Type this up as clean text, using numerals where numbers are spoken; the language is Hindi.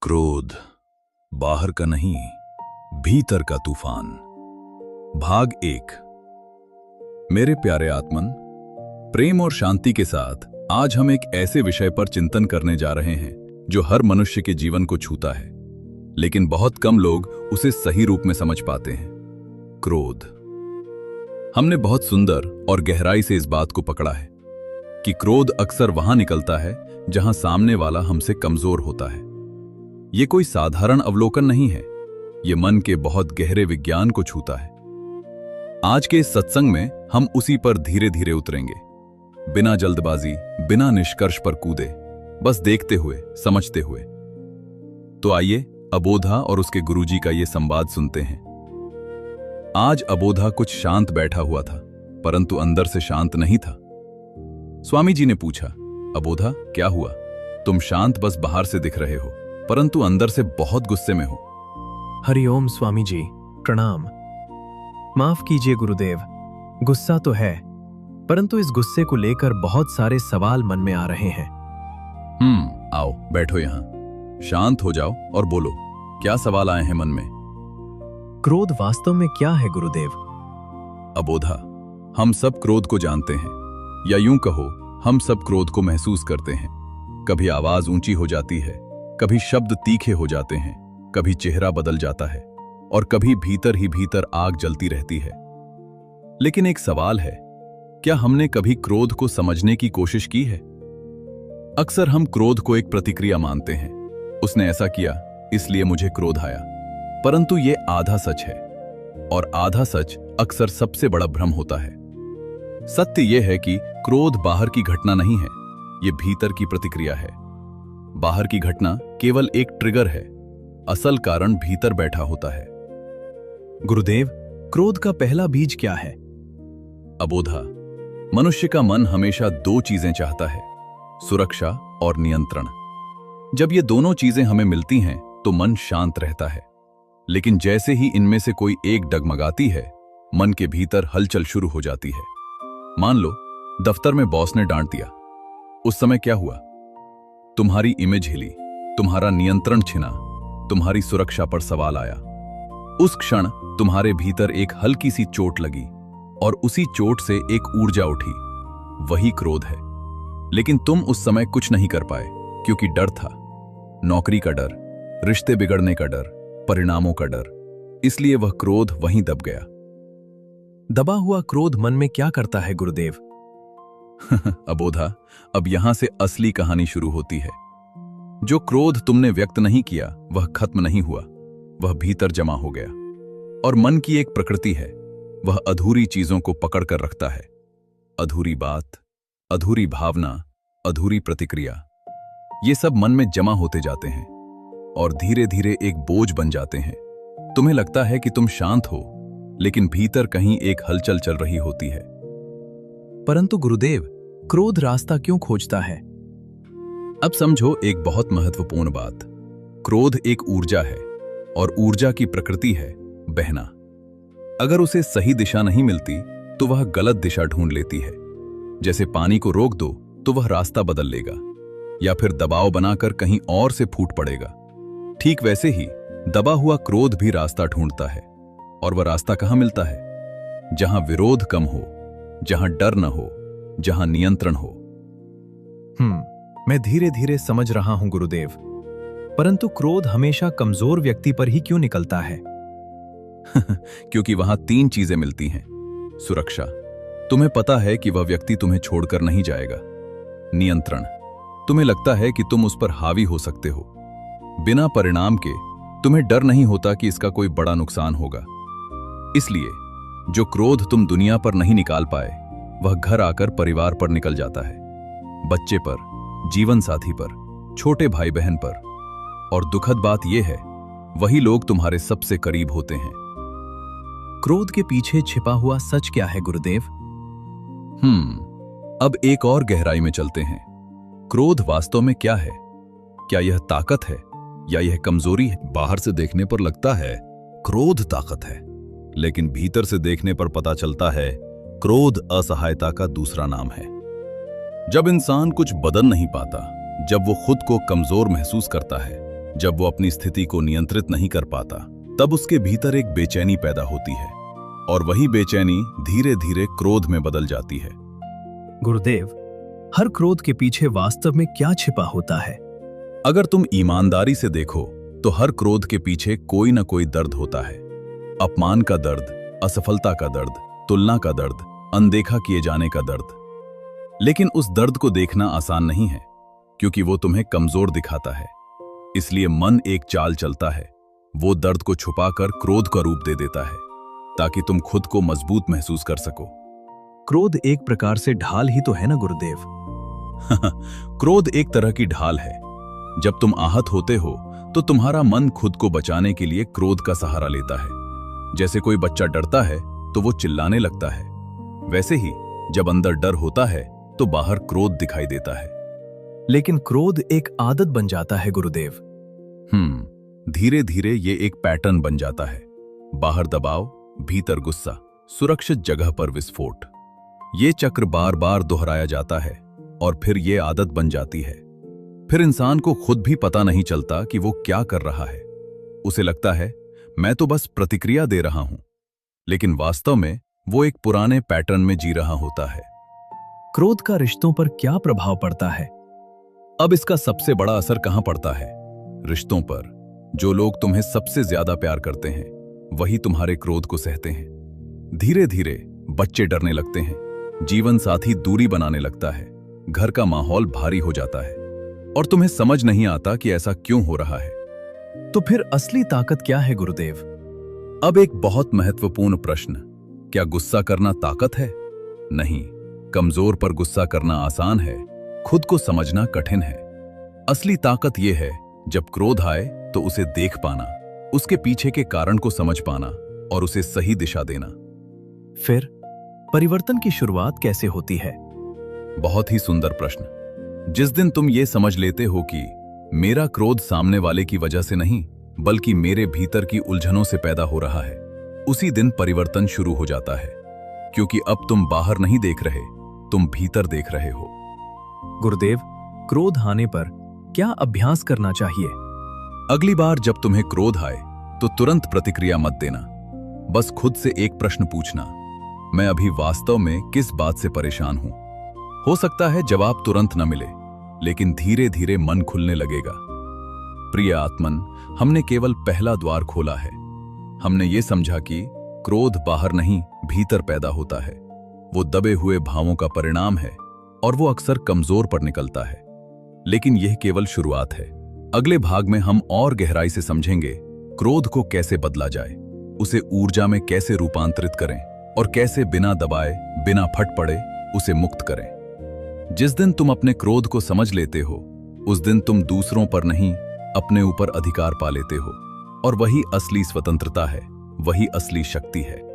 क्रोध बाहर का नहीं, भीतर का तूफान। भाग 1। मेरे प्यारे आत्मन, प्रेम और शांति के साथ आज हम एक ऐसे विषय पर चिंतन करने जा रहे हैं जो हर मनुष्य के जीवन को छूता है, लेकिन बहुत कम लोग उसे सही रूप में समझ पाते हैं। क्रोध। हमने बहुत सुंदर और गहराई से इस बात को पकड़ा है कि क्रोध अक्सर वहां निकलता है जहां सामने वाला हमसे कमजोर होता है। यह कोई साधारण अवलोकन नहीं है, यह मन के बहुत गहरे विज्ञान को छूता है। आज के इस सत्संग में हम उसी पर धीरे धीरे उतरेंगे, बिना जल्दबाजी, बिना निष्कर्ष पर कूदे, बस देखते हुए, समझते हुए। तो आइए अबोधा और उसके गुरुजी का यह संवाद सुनते हैं। आज अबोधा कुछ शांत बैठा हुआ था, परंतु अंदर से शांत नहीं था। स्वामी जी ने पूछा, अबोधा क्या हुआ? तुम शांत बस बाहर से दिख रहे हो, परंतु अंदर से बहुत गुस्से में हो। हरिओम स्वामी जी, प्रणाम। माफ कीजिए गुरुदेव, गुस्सा तो है, परंतु इस गुस्से को लेकर बहुत सारे सवाल मन में आ रहे हैं। आओ बैठो यहां, शांत हो जाओ और बोलो, क्या सवाल आए हैं मन में? क्रोध वास्तव में क्या है गुरुदेव? अबोधा, हम सब क्रोध को जानते हैं, या यूं कहो हम सब क्रोध को महसूस करते हैं। कभी आवाज ऊंची हो जाती है, कभी शब्द तीखे हो जाते हैं, कभी चेहरा बदल जाता है और कभी भीतर ही भीतर आग जलती रहती है। लेकिन एक सवाल है, क्या हमने कभी क्रोध को समझने की कोशिश की है? अक्सर हम क्रोध को एक प्रतिक्रिया मानते हैं। उसने ऐसा किया इसलिए मुझे क्रोध आया, परंतु यह आधा सच है, और आधा सच अक्सर सबसे बड़ा भ्रम होता है। सत्य यह है कि क्रोध बाहर की घटना नहीं है, यह भीतर की प्रतिक्रिया है। बाहर की घटना केवल एक ट्रिगर है, असल कारण भीतर बैठा होता है। गुरुदेव, क्रोध का पहला बीज क्या है? अबोधा, मनुष्य का मन हमेशा दो चीजें चाहता है, सुरक्षा और नियंत्रण। जब ये दोनों चीजें हमें मिलती हैं तो मन शांत रहता है, लेकिन जैसे ही इनमें से कोई एक डगमगाती है, मन के भीतर हलचल शुरू हो जाती है। मान लो दफ्तर में बॉस ने डांट दिया। उस समय क्या हुआ? तुम्हारी इमेज हिली, तुम्हारा नियंत्रण छिना, तुम्हारी सुरक्षा पर सवाल आया। उस क्षण तुम्हारे भीतर एक हल्की सी चोट लगी और उसी चोट से एक ऊर्जा उठी, वही क्रोध है। लेकिन तुम उस समय कुछ नहीं कर पाए, क्योंकि डर था। नौकरी का डर, रिश्ते बिगड़ने का डर, परिणामों का डर, इसलिए वह क्रोध वहीं दब गया। दबा हुआ क्रोध मन में क्या करता है गुरुदेव? अबोधा, अब यहां से असली कहानी शुरू होती है। जो क्रोध तुमने व्यक्त नहीं किया वह खत्म नहीं हुआ, वह भीतर जमा हो गया। और मन की एक प्रकृति है, वह अधूरी चीजों को पकड़ कर रखता है। अधूरी बात, अधूरी भावना, अधूरी प्रतिक्रिया, ये सब मन में जमा होते जाते हैं और धीरे धीरे एक बोझ बन जाते हैं। तुम्हें लगता है कि तुम शांत हो, लेकिन भीतर कहीं एक हलचल चल रही होती है। परंतु गुरुदेव, क्रोध रास्ता क्यों खोजता है? अब समझो एक बहुत महत्वपूर्ण बात। क्रोध एक ऊर्जा है, और ऊर्जा की प्रकृति है बहना। अगर उसे सही दिशा नहीं मिलती तो वह गलत दिशा ढूंढ लेती है। जैसे पानी को रोक दो तो वह रास्ता बदल लेगा, या फिर दबाव बनाकर कहीं और से फूट पड़ेगा। ठीक वैसे ही दबा हुआ क्रोध भी रास्ता ढूंढता है, और वह रास्ता कहां मिलता है? जहां विरोध कम हो, जहां डर न हो, जहां नियंत्रण हो। मैं धीरे धीरे समझ रहा हूं गुरुदेव, परंतु क्रोध हमेशा कमजोर व्यक्ति पर ही क्यों निकलता है? क्योंकि वहां तीन चीजें मिलती हैं। सुरक्षा, तुम्हें पता है कि वह व्यक्ति तुम्हें छोड़कर नहीं जाएगा। नियंत्रण, तुम्हें लगता है कि तुम उस पर हावी हो सकते हो। बिना परिणाम के तुम्हें डर नहीं होता कि इसका कोई बड़ा नुकसान होगा। इसलिए जो क्रोध तुम दुनिया पर नहीं निकाल पाए, वह घर आकर परिवार पर निकल जाता है, बच्चे पर, जीवन साथी पर, छोटे भाई बहन पर। और दुखद बात यह है, वही लोग तुम्हारे सबसे करीब होते हैं। क्रोध के पीछे छिपा हुआ सच क्या है गुरुदेव? अब एक और गहराई में चलते हैं। क्रोध वास्तव में क्या है? क्या यह ताकत है या यह कमजोरी है? बाहर से देखने पर लगता है क्रोध ताकत है, लेकिन भीतर से देखने पर पता चलता है क्रोध असहायता का दूसरा नाम है। जब इंसान कुछ बदल नहीं पाता, जब वो खुद को कमजोर महसूस करता है, जब वो अपनी स्थिति को नियंत्रित नहीं कर पाता, तब उसके भीतर एक बेचैनी पैदा होती है और वही बेचैनी धीरे धीरे क्रोध में बदल जाती है। गुरुदेव, हर क्रोध के पीछे वास्तव में क्या छिपा होता है? अगर तुम ईमानदारी से देखो तो हर क्रोध के पीछे कोई ना कोई दर्द होता है। अपमान का दर्द, असफलता का दर्द, तुलना का दर्द, अनदेखा किए जाने का दर्द। लेकिन उस दर्द को देखना आसान नहीं है, क्योंकि वो तुम्हें कमजोर दिखाता है। इसलिए मन एक चाल चलता है, वो दर्द को छुपाकर क्रोध का रूप दे देता है, ताकि तुम खुद को मजबूत महसूस कर सको। क्रोध एक प्रकार से ढाल ही तो है ना गुरुदेव? क्रोध एक तरह की ढाल है। जब तुम आहत होते हो तो तुम्हारा मन खुद को बचाने के लिए क्रोध का सहारा लेता है। जैसे कोई बच्चा डरता है तो वो चिल्लाने लगता है, वैसे ही जब अंदर डर होता है तो बाहर क्रोध दिखाई देता है। लेकिन क्रोध एक आदत बन जाता है गुरुदेव। धीरे धीरे ये एक पैटर्न बन जाता है। बाहर दबाव, भीतर गुस्सा, सुरक्षित जगह पर विस्फोट। ये चक्र बार बार दोहराया जाता है और फिर ये आदत बन जाती है। फिर इंसान को खुद भी पता नहीं चलता कि वो क्या कर रहा है। उसे लगता है मैं तो बस प्रतिक्रिया दे रहा हूं, लेकिन वास्तव में वो एक पुराने पैटर्न में जी रहा होता है। क्रोध का रिश्तों पर क्या प्रभाव पड़ता है? अब इसका सबसे बड़ा असर कहां पड़ता है? रिश्तों पर। जो लोग तुम्हें सबसे ज्यादा प्यार करते हैं वही तुम्हारे क्रोध को सहते हैं। धीरे धीरे बच्चे डरने लगते हैं, जीवन साथी दूरी बनाने लगता है, घर का माहौल भारी हो जाता है और तुम्हें समझ नहीं आता कि ऐसा क्यों हो रहा है। तो फिर असली ताकत क्या है गुरुदेव? अब एक बहुत महत्वपूर्ण प्रश्न, क्या गुस्सा करना ताकत है? नहीं, कमजोर पर गुस्सा करना आसान है, खुद को समझना कठिन है। असली ताकत यह है जब क्रोध आए तो उसे देख पाना, उसके पीछे के कारण को समझ पाना और उसे सही दिशा देना। फिर परिवर्तन की शुरुआत कैसे होती है? बहुत ही सुंदर प्रश्न। जिस दिन तुम ये समझ लेते हो कि मेरा क्रोध सामने वाले की वजह से नहीं बल्कि मेरे भीतर की उलझनों से पैदा हो रहा है, उसी दिन परिवर्तन शुरू हो जाता है। क्योंकि अब तुम बाहर नहीं देख रहे, तुम भीतर देख रहे हो। गुरुदेव, क्रोध आने पर क्या अभ्यास करना चाहिए? अगली बार जब तुम्हें क्रोध आए तो तुरंत प्रतिक्रिया मत देना। बस खुद से एक प्रश्न पूछना, मैं अभी वास्तव में किस बात से परेशान हूं? हो सकता है जवाब तुरंत न मिले, लेकिन धीरे धीरे मन खुलने लगेगा। प्रिय आत्मन, हमने केवल पहला द्वार खोला है। हमने ये समझा कि क्रोध बाहर नहीं भीतर पैदा होता है। वो दबे हुए भावों का परिणाम है और वो अक्सर कमजोर पर निकलता है। लेकिन यह केवल शुरुआत है। अगले भाग में हम और गहराई से समझेंगे क्रोध को कैसे बदला जाए, उसे ऊर्जा में कैसे रूपांतरित करें और कैसे बिना दबाए, बिना फट पड़े उसे मुक्त करें। जिस दिन तुम अपने क्रोध को समझ लेते हो, उस दिन तुम दूसरों पर नहीं अपने ऊपर अधिकार पा लेते हो। और वही असली स्वतंत्रता है, वही असली शक्ति है।